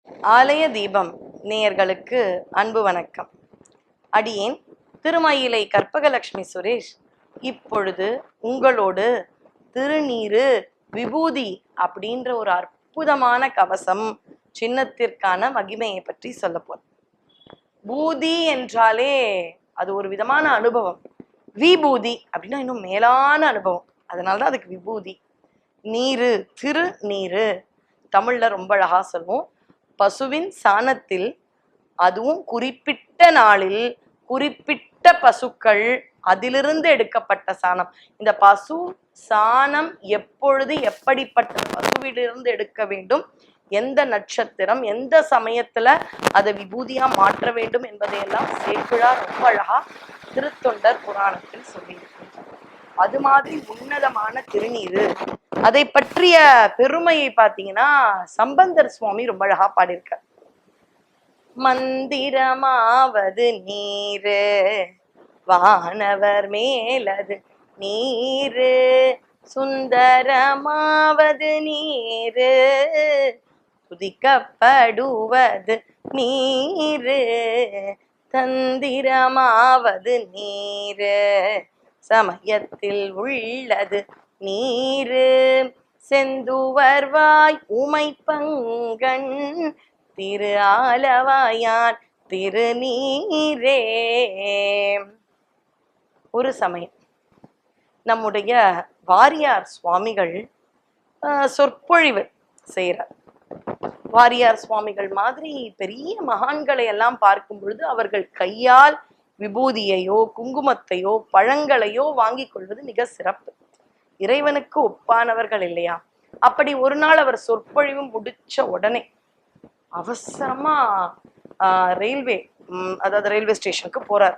ஆலய தீபம் நேயர்களுக்கு அன்பு வணக்கம். அடியேன் திருமயிலை கற்பகலட்சுமி சுரேஷ். இப்பொழுது உங்களோடு திருநீரு விபூதி அப்படின்ற ஒரு அற்புதமான கவசம் சின்னத்திற்கான மகிமையை பற்றி சொல்ல போறேன். பூதி என்றாலே அது ஒரு விதமான அனுபவம். விபூதி அப்படின்னா இன்னும் மேலான அனுபவம். அதனாலதான் அதுக்கு விபூதி. நீரு, திருநீரு தமிழ்ல ரொம்ப அழகா சொல்லுவோம். பசுவின் சாணத்தில், அதுவும் குறிப்பிட்ட நாளில் குறிப்பிட்ட பசுக்கள் அதிலிருந்து எடுக்கப்பட்ட சாணம். இந்த பசு சாணம் எப்பொழுது எப்படிப்பட்ட பசுவிலிருந்து எடுக்க வேண்டும், எந்த நட்சத்திரம் எந்த சமயத்துல அதை விபூதியா மாற்ற வேண்டும் என்பதையெல்லாம் சேக்கிழார் ரொம்ப அழகா திருத்தொண்டர் புராணத்தில் சொல்லியிருக்கின்றார். அது மாதிரி உன்னதமான திருநீரு, அதை பற்றிய பெருமையை பார்த்தீங்கன்னா சம்பந்தர் சுவாமி ரொம்ப அழகா பாடியிருக்கார். மந்திரமாவது நீரு, வானவர் மேலது நீரு, சுந்தரமாவது நீரு, துதிக்கப்படுவது நீரு, தந்திரமாவது நீரு, சமயத்தில் உள்ளது நீரு, செந்துவர்வாய் உமை பங்கன் திரு ஆலவாயான் திருநீரே. ஒரு சமயம் நம்முடைய வாரியார் சுவாமிகள் சொற்பொழிவு செய்கிறார். வாரியார் சுவாமிகள் மாதிரி பெரிய மகான்களை எல்லாம் பார்க்கும் பொழுது அவர்கள் கையால் விபூதியையோ குங்குமத்தையோ பழங்களையோ வாங்கி கொள்வது மிக சிறப்பு. இறைவனுக்கு ஒப்பானவர்கள் இல்லையா? அப்படி ஒரு நாள் அவர் சொற்பொழிவு முடிச்ச உடனே அவசரமா ரயில்வே அதாவது ரயில்வே ஸ்டேஷனுக்கு போறார்.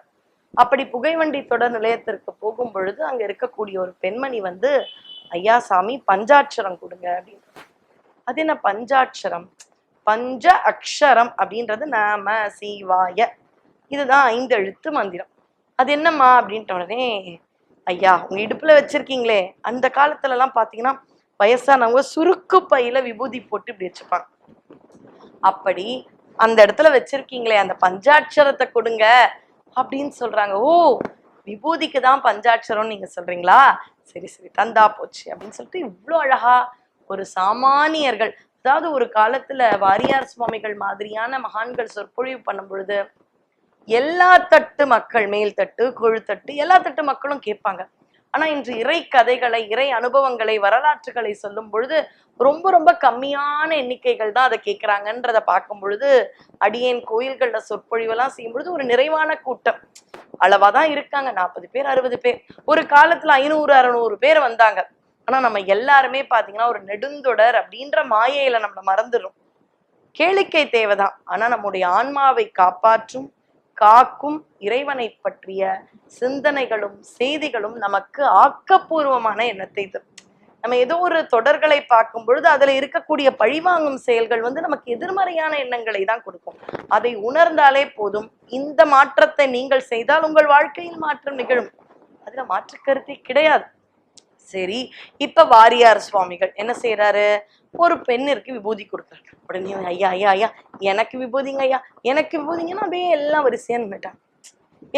அப்படி புகைவண்டி தொடர் நிலையத்திற்கு போகும் பொழுது அங்க இருக்கக்கூடிய ஒரு பெண்மணி வந்து, ஐயா சாமி பஞ்சாட்சரம் கொடுங்க அப்படின்னு. அது என்ன பஞ்சாட்சரம்? பஞ்ச அக்ஷரம் அப்படின்றது நம சிவாய, இதுதான் 5 எழுத்து மந்திரம். அது என்னம்மா அப்படின்ட்ட உடனே, ஐயா உங்க இடுப்புல வச்சிருக்கீங்களே, அந்த காலத்துல எல்லாம் பாத்தீங்கன்னா வயசானவங்க சுருக்கு பையில விபூதி போட்டு இப்படி வச்சுப்பாங்க. அப்படி அந்த இடத்துல வச்சிருக்கீங்களே அந்த பஞ்சாட்சரத்தை கொடுங்க அப்படின்னு சொல்றாங்க. ஓ, விபூதிக்கு தான் பஞ்சாட்சரம் நீங்க சொல்றீங்களா? சரி சரி தந்தா போச்சு அப்படின்னு சொல்லிட்டு இவ்வளோ அழகா ஒரு சாமானியர்கள், அதாவது ஒரு காலத்துல வாரியார் சுவாமிகள் மாதிரியான மகான்கள் சொற்பொழிவு பண்ணும் பொழுது எல்லா தட்டு மக்கள், மேல் தட்டு கொழுத்தட்டு எல்லா தட்டு மக்களும் கேட்பாங்க. ஆனா இன்று இறை கதைகளை, இறை அனுபவங்களை, வரலாற்றுகளை சொல்லும் பொழுது ரொம்ப ரொம்ப கம்மியான எண்ணிக்கைகள் தான் அதை கேட்கிறாங்கன்றத பார்க்கும் பொழுது, அடியேன் கோயில்கள்ல சொற்பொழிவெல்லாம் செய்யும் பொழுது ஒரு நிறைவான கூட்டம் அளவாதான் இருக்காங்க. 40 பேர் 60 பேர். ஒரு காலத்துல 500 600 பேர் வந்தாங்க. ஆனா நம்ம எல்லாருமே பாத்தீங்கன்னா ஒரு நெடுந்தொடர் அப்படின்ற மாயையில நம்ம மறந்துடும். கேளிக்கை தேவைதான், ஆனா நம்முடைய ஆன்மாவை காப்பாற்றும் காக்கும் இறைவனை பற்றிய சிந்தனைகளும் செய்திகளும் நமக்கு ஆக்கப்பூர்வமான எண்ணத்தை தரும். நம்ம ஏதோ ஒரு தொடர்களை பார்க்கும் பொழுது அதுல இருக்கக்கூடிய பழிவாங்கும் செயல்கள் வந்து நமக்கு எதிர்மறையான எண்ணங்களை தான் கொடுக்கும். அதை உணர்ந்தாலே போதும். இந்த மாற்றத்தை நீங்கள் செய்தால் உங்கள் வாழ்க்கையில் மாற்றம் நிகழும். அதுல மாற்று கருத்தே கிடையாது. சரி, இப்ப வாரியார் சுவாமிகள் என்ன செய்யறாரு? ஒரு பெண்ணிற்கு விபூதி கொடுக்குறாரு. உடனே ஐயா ஐயா ஐயா எனக்கு விபூதிங்க, ஐயா எனக்கு விபூதிங்கன்னா அப்படியே எல்லாம் வரிசையா நின்னுட்டாங்க.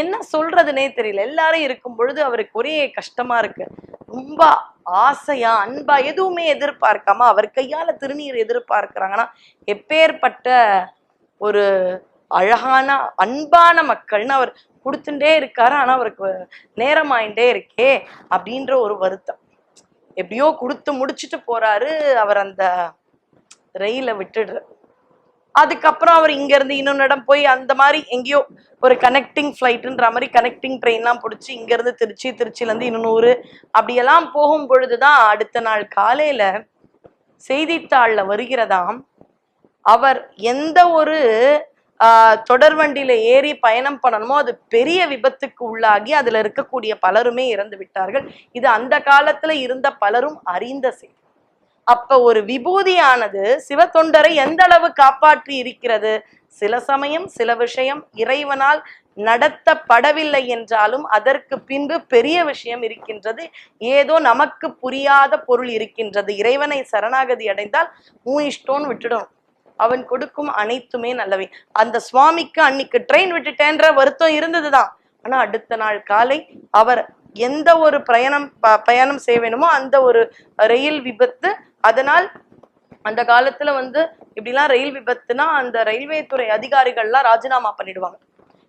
என்ன சொல்றதுன்னே தெரியல. எல்லாரும் இருக்கும் பொழுது அவருக்கு ஒரே கஷ்டமா இருக்கு. ரொம்ப ஆசையா அன்பா எதுவுமே எதிர்பார்க்காம அவர் கையால திருநீர் எதிர்பார்க்கிறாங்கன்னா எப்பேற்பட்ட ஒரு அழகான அன்பான மக்கள்னு அவர் கொடுத்துட்டே இருக்காரு. ஆனா அவருக்கு நேரம் ஆயிட்டே இருக்கே அப்படின்ற ஒரு வருத்தம். எப்படியோ கொடுத்து முடிச்சுட்டு போறாரு. அவர் அந்த ரயில விட்டுடுறாரு. அதுக்கப்புறம் அவர் இங்க இருந்து இன்னொன்னு இடம் போய் அந்த மாதிரி எங்கேயோ ஒரு கனெக்டிங் ஃபிளைட்ன்ற மாதிரி கனெக்டிங் ட்ரெயின்லாம் பிடிச்சி இங்க இருந்து திருச்சி, திருச்சியில இருந்து இன்னொரு அப்படியெல்லாம் போகும் பொழுதுதான் அடுத்த நாள் காலையில செய்தித்தாள்ல வருகிறதாம், அவர் எந்த ஒரு தொடர்வண்டியில ஏறி பயணம் பண்ணணுமோ அது பெரிய விபத்துக்கு உள்ளாகி அதுல இருக்கக்கூடிய பலருமே இறந்து விட்டார்கள். இது அந்த காலத்துல இருந்த பலரும் அறிந்த செய்தி. அப்ப ஒரு விபூதியானது சிவத்தொண்டரை எந்த அளவு காப்பாற்றி இருக்கிறது. சில சமயம் சில விஷயம் இறைவனால் நடத்தப்படவில்லை என்றாலும் அதற்கு பின்பு பெரிய விஷயம் இருக்கின்றது. ஏதோ நமக்கு புரியாத பொருள் இருக்கின்றது. இறைவனை சரணாகதி அடைந்தால் மூ இஷ்டோன்னு விட்டுடும். அவன் கொடுக்கும் அனைத்துமே நல்லவை. அந்த சுவாமிக்கு அன்னைக்கு ட்ரெயின் விட்டுட்டேன்ற வருத்தம் இருந்ததுதான். ஆனா அடுத்த நாள் காலை அவர் எந்த ஒரு பயணம் செய்ய வேணுமோ அந்த ஒரு ரயில் விபத்து. அதனால் அந்த காலத்துல இப்படிலாம் ரயில் விபத்துனா அந்த ரயில்வே துறை அதிகாரிகள்லாம் ராஜினாமா பண்ணிடுவாங்க.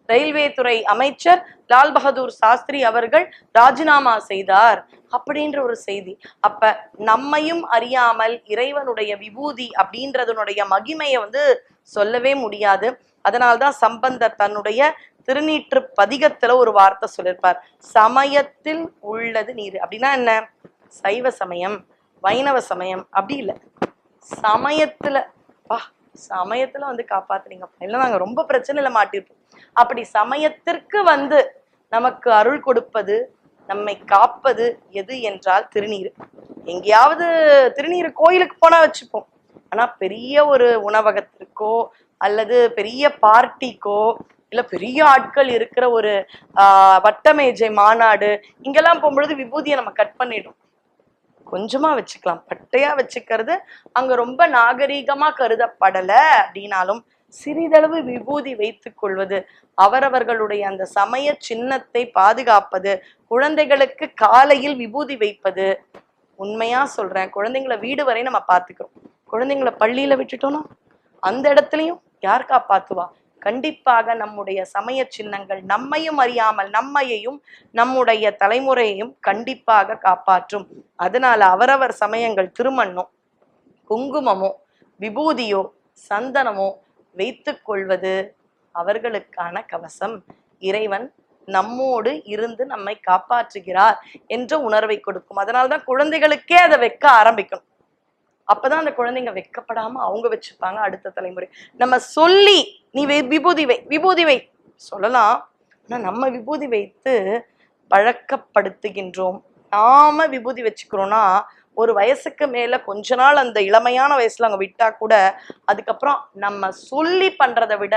ரயில்வே துறை அமைச்சர் லால் பகதூர் சாஸ்திரி அவர்கள் ராஜினாமா செய்தார் அப்படின்ற ஒரு செய்தி. அப்ப நம்மையும் அறியாமல் இறைவனுடைய விபூதி அப்படின்றதனுடைய மகிமையை சொல்லவே முடியாது. அதனால்தான் சம்பந்தர் தன்னுடைய திருநீற்று பதிகத்துல ஒரு வார்த்தை சொல்லியிருப்பார், சமயத்தில் உள்ளது நீர். அப்படின்னா என்ன? சைவ சமயம் வைணவ சமயம் அப்படி இல்லை, சமயத்துல சமயத்துல காப்பாத்துறீங்க. இல்லை நாங்க ரொம்ப பிரச்சனையில மாட்டிருப்போம். அப்படி சமயத்திற்கு நமக்கு அருள் கொடுப்பது, நம்மை காப்பது எது என்றால் திருநீர். எங்கேயாவது திருநீர் கோயிலுக்கு போனா வச்சுப்போம். ஆனா பெரிய ஒரு உணவகத்திற்கோ அல்லது பெரிய பார்ட்டிக்கோ இல்ல பெரிய ஆட்கள் இருக்கிற ஒரு வட்டமேஜை மாநாடு இங்கெல்லாம் போகும்பொழுது விபூதியை நம்ம கட் பண்ணிடும். கொஞ்சமா வச்சுக்கலாம், பட்டையா வச்சுக்கிறது அங்க ரொம்ப நாகரீகமா கருதப்படல அப்படின்னாலும் சிறிதளவு விபூதி வைத்துக் கொள்வது, அவரவர்களுடைய அந்த சமய சின்னத்தை பாதுகாப்பது, குழந்தைகளுக்கு காலையில் விபூதி வைப்பது. உண்மையா சொல்றேன், குழந்தைங்களை வீடு வரை நம்ம பார்த்துக்கிறோம். குழந்தைங்களை பள்ளியில விட்டுட்டோம்னா அந்த இடத்துலயும் யார் காப்பாத்துவா? கண்டிப்பாக நம்முடைய சமய சின்னங்கள் நம்மையும் அறியாமல் நம்மையையும் நம்முடைய தலைமுறையையும் கண்டிப்பாக காப்பாற்றும். அதனால அவரவர் சமயங்கள் திருமண்ணோ குங்குமமோ விபூதியோ சந்தனமோ வைத்துக் கொள்வது அவர்களுக்கான கவசம். இறைவன் நம்மோடு இருந்து நம்மை காப்பாற்றுகிறார் என்ற உணர்வை கொடுக்கும். அதனால்தான் குழந்தைகளுக்கே அதை வைக்க ஆரம்பிக்கணும். அப்பதான் அந்த குழந்தைங்க வெக்கப்படாம அவங்க வச்சுப்பாங்க. அடுத்த தலைமுறை நம்ம சொல்லி நீ விபூதி வை சொல்லலாம். ஆனா நம்ம விபூதி வைத்து பழக்கப்படுத்துகின்றோம். நாம விபூதி வச்சுக்கிறோம்னா ஒரு வயசுக்கு மேல கொஞ்ச நாள் அந்த இளமையான வயசுல அங்க விட்டா கூட அதுக்கப்புறம் நம்ம சொல்லி பண்றதை விட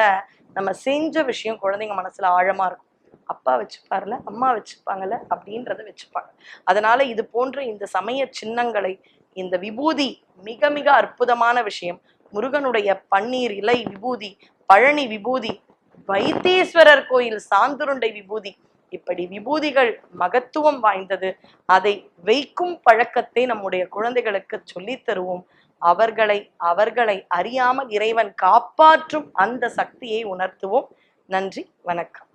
நம்ம செஞ்ச விஷயம் குழந்தைங்க மனசுல ஆழமா இருக்கும். அப்பா வச்சுப்பார்ல, அம்மா வச்சுப்பாங்கல்ல அப்படின்றத வச்சுப்பாங்க. அதனால இது போன்ற இந்த சமய சின்னங்களை, இந்த விபூதி மிக மிக அற்புதமான விஷயம். முருகனுடைய பன்னீர் இலை விபூதி, பழனி விபூதி, வைத்தீஸ்வரர் கோயில் சாந்துருண்டை விபூதி, இப்படி விபூதிகள் மகத்துவம் வாய்ந்தது. அதை வைக்கும் பழக்கத்தை நம்முடைய குழந்தைகளுக்கு சொல்லித் தருவோம். அவர்களை அறியாமல் இறைவன் காப்பாற்றும் அந்த சக்தியை உணர்த்துவோம். நன்றி, வணக்கம்.